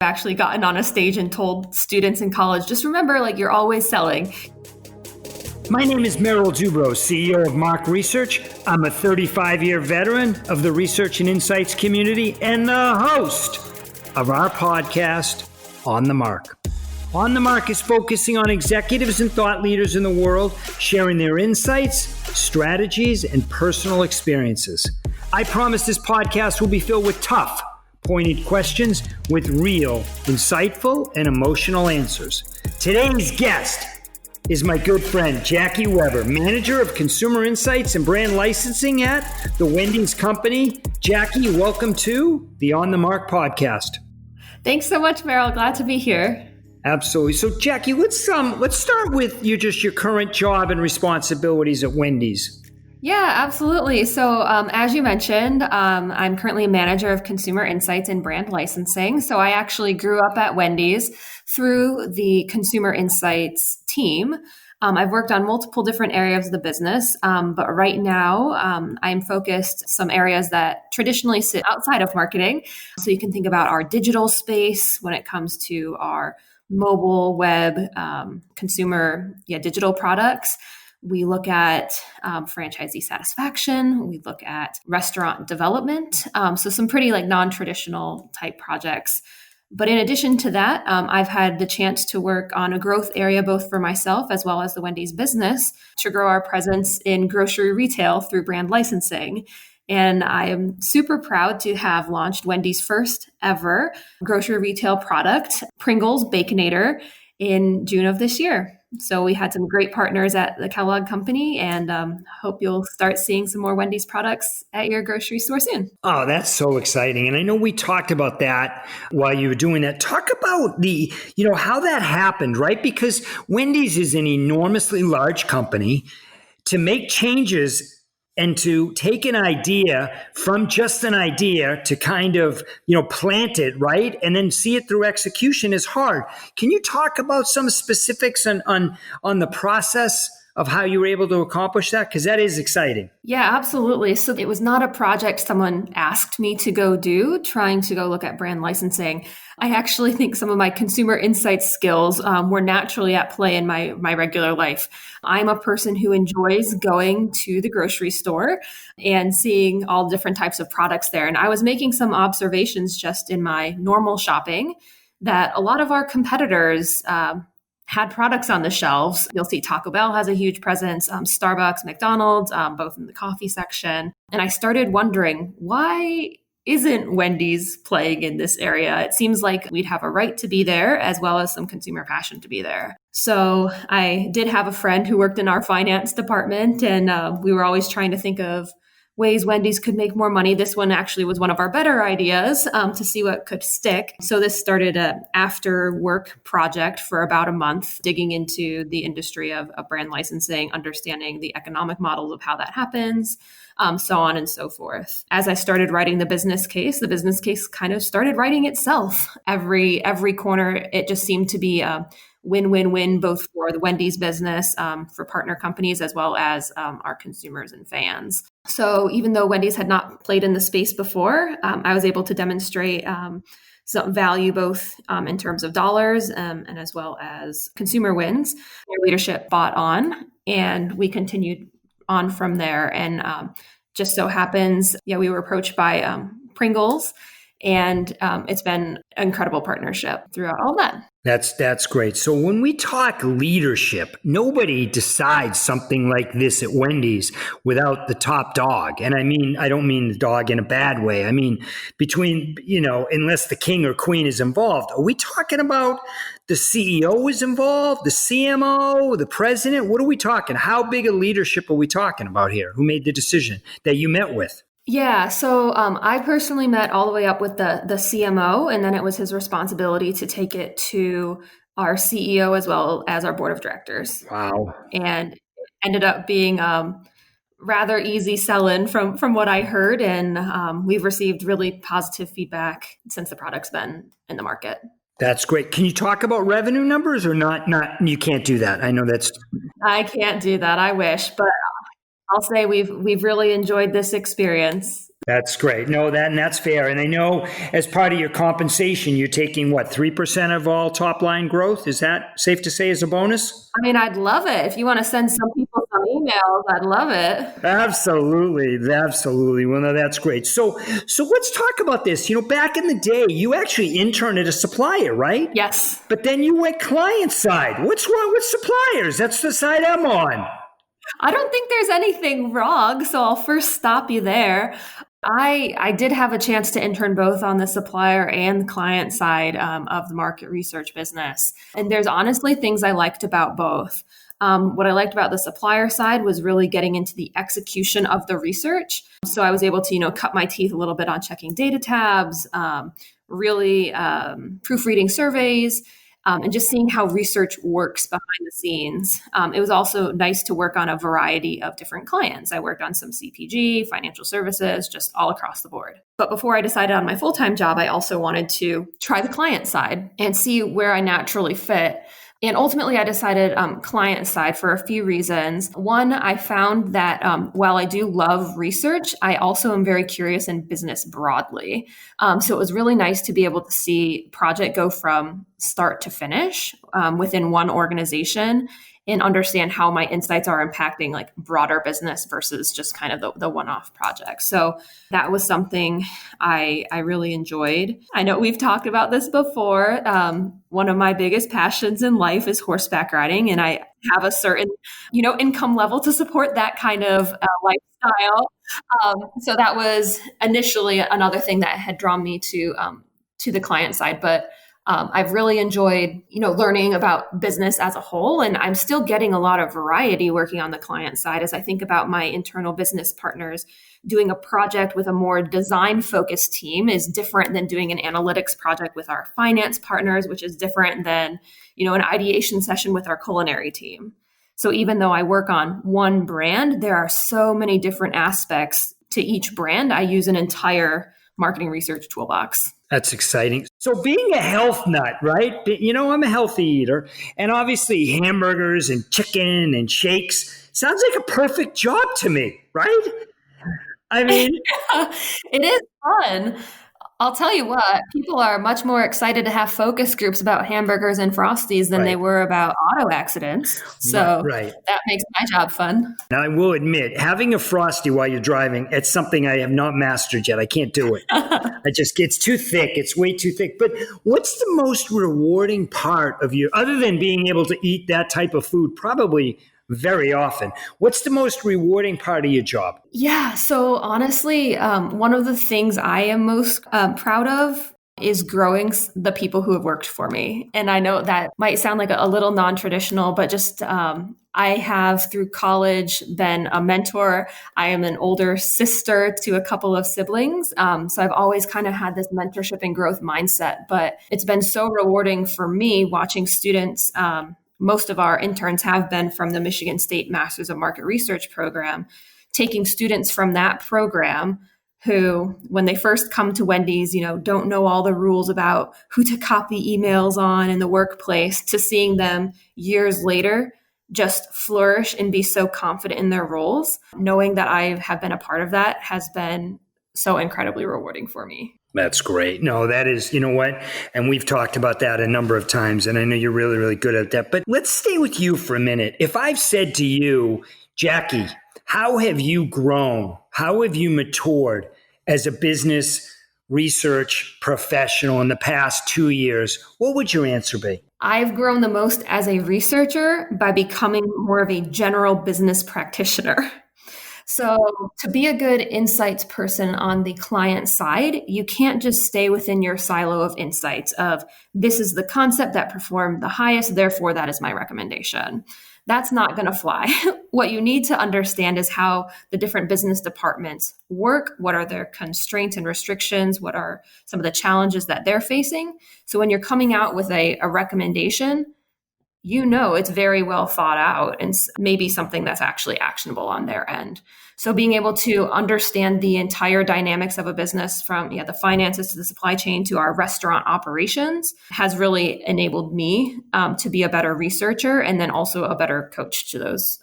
I've actually gotten on a stage and told students in college, just remember, like, you're always selling. My name is Merrill Dubrow, CEO of Mark Research. I'm a 35-year veteran of the research and insights community and the host of our podcast, On the Mark. On the Mark is focusing on executives and thought leaders in the world, sharing their insights, strategies, and personal experiences. I promise this podcast will be filled with tough, pointed questions with real, insightful, and emotional answers. Today's guest is my good friend, Jacci Weber, Manager of Consumer Insights and Brand Licensing at the Wendys Company. Jacci, welcome to the On the Mark podcast. Thanks so much, Merrill. Glad to be here. Absolutely. So, Jacci, let's start with your current job and responsibilities at Wendys. Yeah, absolutely. So as you mentioned, I'm currently a manager of consumer insights and brand licensing. So I actually grew up at Wendys through the consumer insights team. I've worked on multiple different areas of the business, but right now I'm focused some areas that traditionally sit outside of marketing. So you can think about our digital space when it comes to our mobile, web, consumer, digital products. We look at franchisee satisfaction. We look at restaurant development. So some pretty non-traditional type projects. But in addition to that, I've had the chance to work on a growth area, both for myself as well as the Wendys business, to grow our presence in grocery retail through brand licensing. And I am super proud to have launched Wendys' first ever grocery retail product, Pringles Baconator, in June of this year. So we had some great partners at the Kellogg Company, and hope you'll start seeing some more Wendys products at your grocery store soon. Oh, that's so exciting. And I know we talked about that while you were doing that. Talk about how that happened, right? Because Wendys is an enormously large company. To make changes and to take an idea from just an idea to kind of, plant it, right? And then see it through execution is hard. Can you talk about some specifics on the process of how you were able to accomplish that? Because that is exciting. Yeah, absolutely. So it was not a project someone asked me to go do, trying to go look at brand licensing. I actually think some of my consumer insights skills were naturally at play in my regular life. I'm a person who enjoys going to the grocery store and seeing all different types of products there. And I was making some observations just in my normal shopping that a lot of our competitors had products on the shelves. You'll see Taco Bell has a huge presence, Starbucks, McDonald's, both in the coffee section. And I started wondering, why isn't Wendys playing in this area? It seems like we'd have a right to be there as well as some consumer passion to be there. So I did have a friend who worked in our finance department, and we were always trying to think of ways Wendys could make more money. This one actually was one of our better ideas to see what could stick. So this started an after work project for about a month, digging into the industry of brand licensing, understanding the economic models of how that happens, so on and so forth. As I started writing the business case kind of started writing itself. Every corner, it just seemed to be a win-win-win, both for the Wendys business, for partner companies, as well as our consumers and fans. So even though Wendys had not played in the space before, I was able to demonstrate some value, both in terms of dollars and as well as consumer wins. Our leadership bought on, and we continued on from there. And just so happens, we were approached by Pringles, and it's been an incredible partnership throughout all that. That's great. So when we talk leadership, nobody decides something like this at Wendys without the top dog. And I don't mean the dog in a bad way. I mean, unless the king or queen is involved. Are we talking about the CEO is involved, the CMO, the president? What are we talking? How big a leadership are we talking about here? Who made the decision that you met with? Yeah, so I personally met all the way up with the CMO, and then it was his responsibility to take it to our CEO as well as our board of directors. Wow. And it ended up being rather easy sell-in from what I heard, and we've received really positive feedback since the product's been in the market. That's great. Can you talk about revenue numbers or not? You can't do that. I know that's... I can't do that. I wish, but I'll say we've really enjoyed this experience. That's great. No, that's fair. And I know as part of your compensation, you're taking what, 3% of all top line growth? Is that safe to say as a bonus? I mean, I'd love it. If you want to send some people some emails, I'd love it. Absolutely. Absolutely. Well, no, that's great. So let's talk about this. Back in the day, you actually interned at a supplier, right? Yes. But then you went client side. What's wrong with suppliers? That's the side I'm on. I don't think there's anything wrong, so I'll first stop you there. I did have a chance to intern both on the supplier and client side of the market research business. And there's honestly things I liked about both. What I liked about the supplier side was really getting into the execution of the research. So I was able to, cut my teeth a little bit on checking data tabs, really proofreading surveys, and just seeing how research works behind the scenes. It was also nice to work on a variety of different clients. I worked on some CPG, financial services, just all across the board. But before I decided on my full-time job, I also wanted to try the client side and see where I naturally fit. And ultimately, I decided client side for a few reasons. One, I found that while I do love research, I also am very curious in business broadly. So it was really nice to be able to see project go from start to finish within one organization and understand how my insights are impacting like broader business versus just kind of the one-off project. So that was something I really enjoyed. I know we've talked about this before. One of my biggest passions in life is horseback riding, and I have a certain, income level to support that kind of lifestyle. So that was initially another thing that had drawn me to the client side, but I've really enjoyed, learning about business as a whole, and I'm still getting a lot of variety working on the client side as I think about my internal business partners. Doing a project with a more design-focused team is different than doing an analytics project with our finance partners, which is different than, an ideation session with our culinary team. So even though I work on one brand, there are so many different aspects to each brand. I use an entire marketing research toolbox. That's exciting. So being a health nut, right? I'm a healthy eater, and obviously hamburgers and chicken and shakes sounds like a perfect job to me, right? I mean, it is fun. I'll tell you what, people are much more excited to have focus groups about hamburgers and Frosties than they were about auto accidents. So that makes my job fun. Now, I will admit, having a Frosty while you're driving, it's something I have not mastered yet. I can't do it. It's too thick. It's way too thick. But what's the most rewarding part of you, other than being able to eat that type of food, probably very often? What's the most rewarding part of your job? Yeah. So honestly, one of the things I am most proud of is growing the people who have worked for me. And I know that might sound like a little non-traditional, but just I have through college been a mentor. I am an older sister to a couple of siblings. So I've always kind of had this mentorship and growth mindset, but it's been so rewarding for me watching students. Most of our interns have been from the Michigan State Masters of Market Research program, taking students from that program who, when they first come to Wendys, don't know all the rules about who to copy emails on in the workplace, to seeing them years later just flourish and be so confident in their roles. Knowing that I have been a part of that has been so incredibly rewarding for me. That's great. No, that is, you know what? And we've talked about that a number of times, and I know you're really, really good at that. But let's stay with you for a minute. If I've said to you, Jacci, how have you grown? How have you matured as a business research professional in the past 2 years? What would your answer be? I've grown the most as a researcher by becoming more of a general business practitioner. So to be a good insights person on the client side, you can't just stay within your silo of insights of this is the concept that performed the highest, therefore that is my recommendation. That's not going to fly. What you need to understand is how the different business departments work, what are their constraints and restrictions, what are some of the challenges that they're facing. So when you're coming out with a recommendation, it's very well thought out and maybe something that's actually actionable on their end. So being able to understand the entire dynamics of a business from the finances to the supply chain to our restaurant operations has really enabled me to be a better researcher and then also a better coach to those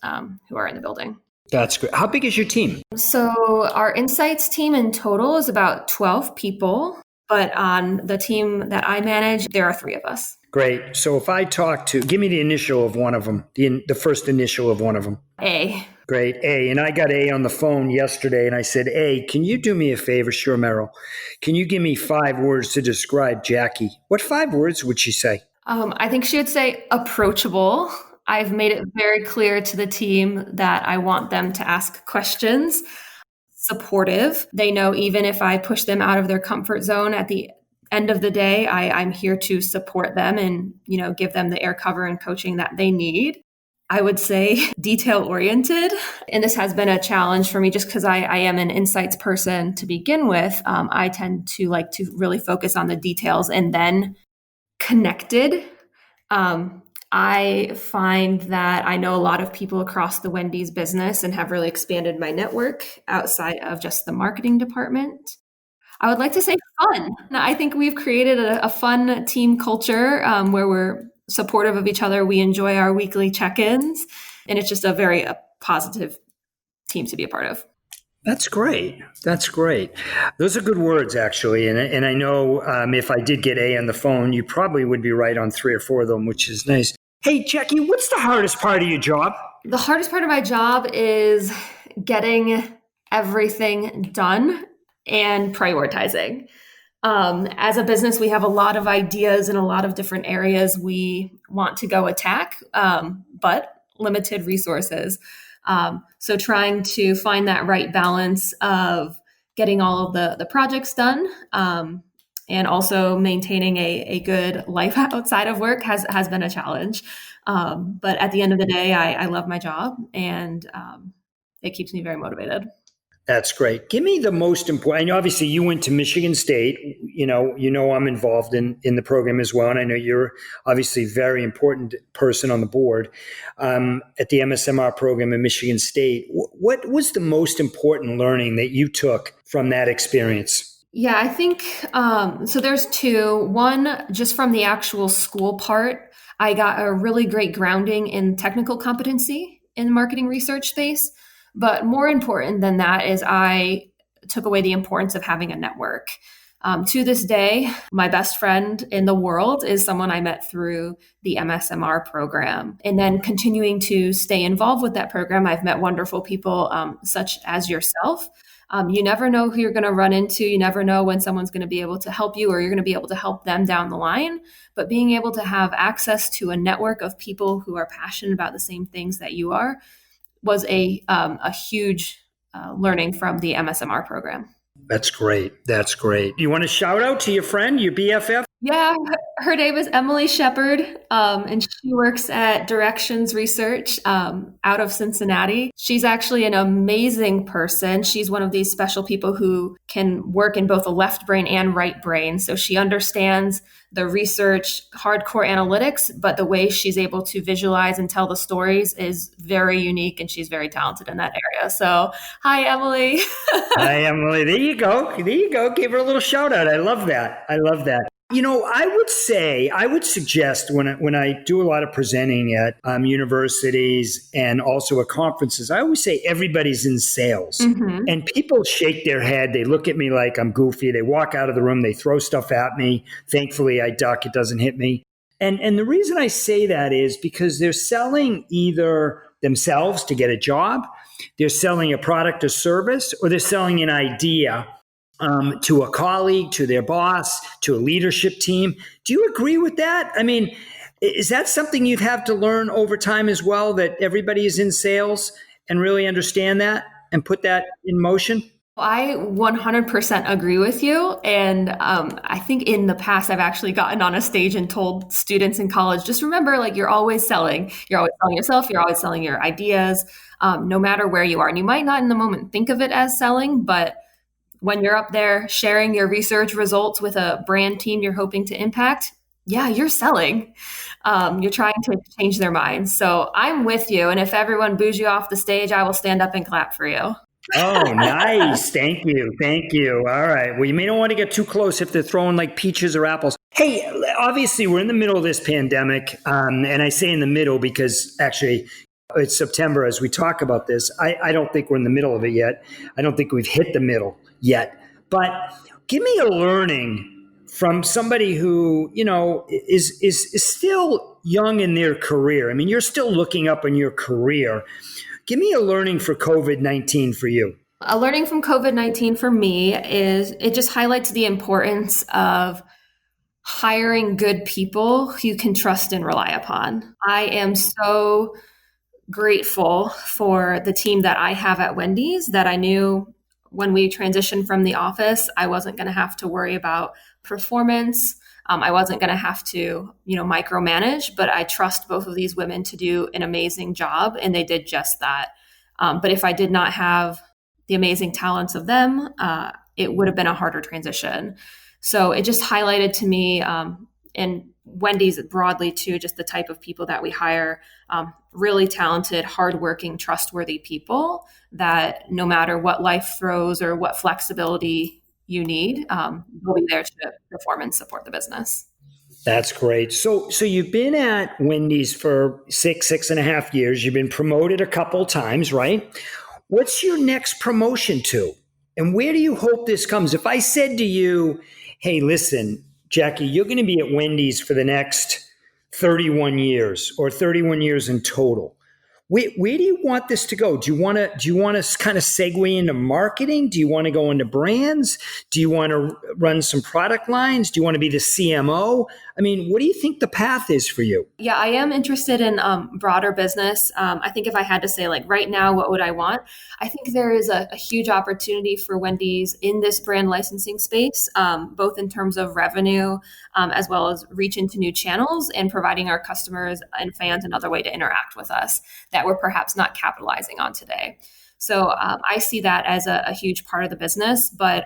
who are in the building. That's great. How big is your team? So our insights team in total is about 12 people, but on the team that I manage, there are 3 of us. Great. So if I give me the initial of one of them, the first initial of one of them. A. Great. A. And I got A on the phone yesterday and I said, A, can you do me a favor? Sure, Merrill. Can you give me 5 words to describe Jacci? What 5 words would she say? I think she would say approachable. I've made it very clear to the team that I want them to ask questions. Supportive. They know even if I push them out of their comfort zone at the end of the day, I'm here to support them and, give them the air cover and coaching that they need. I would say detail oriented. And this has been a challenge for me just because I am an insights person to begin with. I tend to like to really focus on the details and then connected. I find that I know a lot of people across the Wendys business and have really expanded my network outside of just the marketing department. I would like to say fun. I think we've created a fun team culture where we're supportive of each other. We enjoy our weekly check-ins, and it's just a very positive team to be a part of. That's great. That's great. Those are good words, actually. And I know if I did get A on the phone, you probably would be right on 3 or 4 of them, which is nice. Hey, Jacci, what's the hardest part of your job? The hardest part of my job is getting everything done and prioritizing. As a business, we have a lot of ideas in a lot of different areas we want to go attack, but limited resources. So trying to find that right balance of getting all of the projects done, and also maintaining a good life outside of work has been a challenge. But at the end of the day, I love my job and it keeps me very motivated. That's great. Give me the most important. I know obviously you went to Michigan State. You know I'm involved in the program as well, and I know you're obviously a very important person on the board at the MSMR program in Michigan State. What was the most important learning that you took from that experience? Yeah, I think so. There's 2. One, just from the actual school part, I got a really great grounding in technical competency in the marketing research space. But more important than that is I took away the importance of having a network. To this day, my best friend in the world is someone I met through the MSMR program. And then continuing to stay involved with that program, I've met wonderful people such as yourself. You never know who you're going to run into. You never know when someone's going to be able to help you or you're going to be able to help them down the line. But being able to have access to a network of people who are passionate about the same things that you are was a huge learning from the MSMR program. That's great. That's great. You want to shout out to your friend, your BFF? Yeah, her name is Emily Shepard, and she works at Directions Research out of Cincinnati. She's actually an amazing person. She's one of these special people who can work in both the left brain and right brain. So she understands the research, hardcore analytics, but the way she's able to visualize and tell the stories is very unique, and she's very talented in that area. So, hi, Emily. Hi, Emily. There you go. There you go. Give her a little shout out. I love that. I love that. I would suggest when I do a lot of presenting at universities and also at conferences, I always say everybody's in sales. Mm-hmm. And people shake their head. They look at me like I'm goofy. They walk out of the room. They throw stuff at me. Thankfully, I duck. It doesn't hit me. And the reason I say that is because they're selling either themselves to get a job, they're selling a product or service, or they're selling an idea to a colleague, to their boss, to a leadership team. Do you agree with that? I mean, is that something you've had to learn over time as well, that everybody is in sales and really understand that and put that in motion? I 100% agree with you. And I think in the past, I've actually gotten on a stage and told students in college, just remember, like, you're always selling. You're always selling yourself. You're always selling your ideas, no matter where you are. And you might not in the moment think of it as selling, but when you're up there sharing your research results with a brand team you're hoping to impact, yeah, you're selling. You're trying to change their minds. So I'm with you. And if everyone boos you off the stage, I will stand up and clap for you. Oh, nice. Thank you. Thank you. All right. Well, you may not want to get too close if they're throwing like peaches or apples. Hey, obviously we're in the middle of this pandemic. And I say in the middle because actually It's September as we talk about this. I don't think we're in the middle of it yet. I don't think we've hit the middle yet. But give me a learning from somebody who, is still young in their career. I mean, you're still looking up in your career. Give me a learning for COVID-19 for you. A learning from COVID-19 for me is it just highlights the importance of hiring good people who you can trust and rely upon. I am so grateful for the team that I have at Wendys that I knew when we transitioned from the office, I wasn't going to have to worry about performance. I wasn't going to have to, micromanage, but I trust both of these women to do an amazing job, and they did just that. But if I did not have the amazing talents of them, it would have been a harder transition. So it just highlighted to me, and Wendys broadly too, just the type of people that we hire, really talented, hardworking, trustworthy people that no matter what life throws or what flexibility you need, we'll be there to perform and support the business. That's great. So you've been at Wendys for 6.5 years. You've been promoted a couple times, right? What's your next promotion to? And where do you hope this comes? If I said to you, hey, listen, Jacci, you're going to be at Wendys for the next 31 years or 31 years in total. Where do you want this to go? Do you want to kind of segue into marketing? Do you want to go into brands? Do you want to run some product lines? Do you want to be the CMO? I mean, what do you think the path is for you? Yeah, I am interested in broader business. I think if I had to say right now, what would I want? I think there is a huge opportunity for Wendys in this brand licensing space, both in terms of revenue as well as reach into new channels and providing our customers and fans another way to interact with us that we're perhaps not capitalizing on today. So I see that as a huge part of the business, but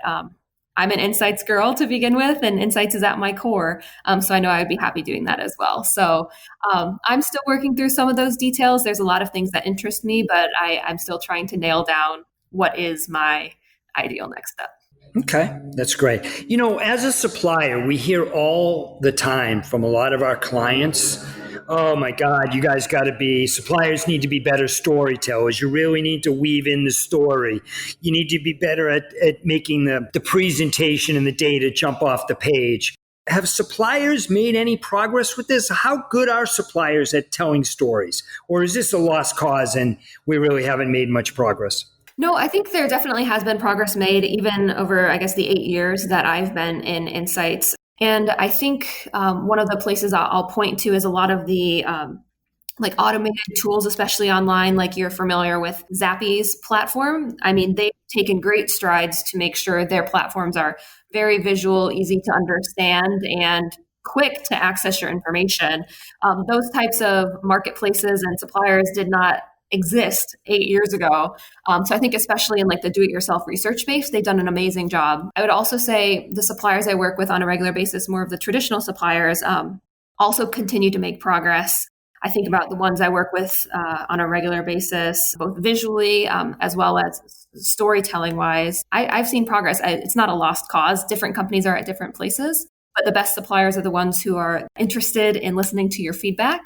I'm an insights girl to begin with, and insights is at my core. So I know I would be happy doing that as well. So I'm still working through some of those details. There's a lot of things that interest me, but I'm still trying to nail down what is my ideal next step. Okay, that's great. As a supplier, we hear all the time from a lot of our clients, oh my God, you guys suppliers need to be better storytellers. You really need to weave in the story. You need to be better at making the presentation and the data jump off the page. Have suppliers made any progress with this? How good are suppliers at telling stories? Or is this a lost cause and we really haven't made much progress? No, I think there definitely has been progress made even over, I guess, the 8 years that I've been in Insights. And I think one of the places I'll point to is a lot of the automated tools, especially online, like you're familiar with Zappy's platform. I mean, they've taken great strides to make sure their platforms are very visual, easy to understand, and quick to access your information. Those types of marketplaces and suppliers did not exist 8 years ago. So I think especially in the do-it-yourself research space, they've done an amazing job. I would also say the suppliers I work with on a regular basis, more of the traditional suppliers, also continue to make progress. I think about the ones I work with on a regular basis, both visually as well as storytelling-wise. I've seen progress. It's not a lost cause. Different companies are at different places, but the best suppliers are the ones who are interested in listening to your feedback.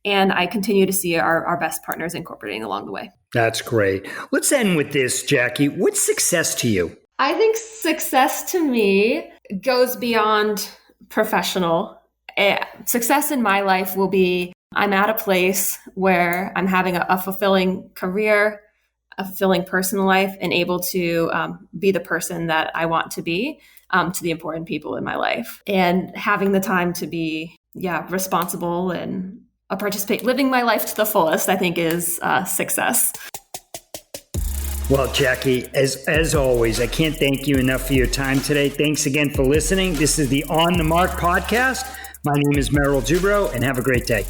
And I continue to see our best partners incorporating along the way. That's great. Let's end with this, Jacci. What's success to you? I think success to me goes beyond professional. Success in my life will be I'm at a place where I'm having a fulfilling career, a fulfilling personal life, and able to be the person that I want to be to the important people in my life. And having the time to be, responsible and participate, living my life to the fullest, I think is success. Well, Jacci, as always, I can't thank you enough for your time today. Thanks again for listening. This is the On the Mark podcast. My name is Merrill Dubrow, and have a great day.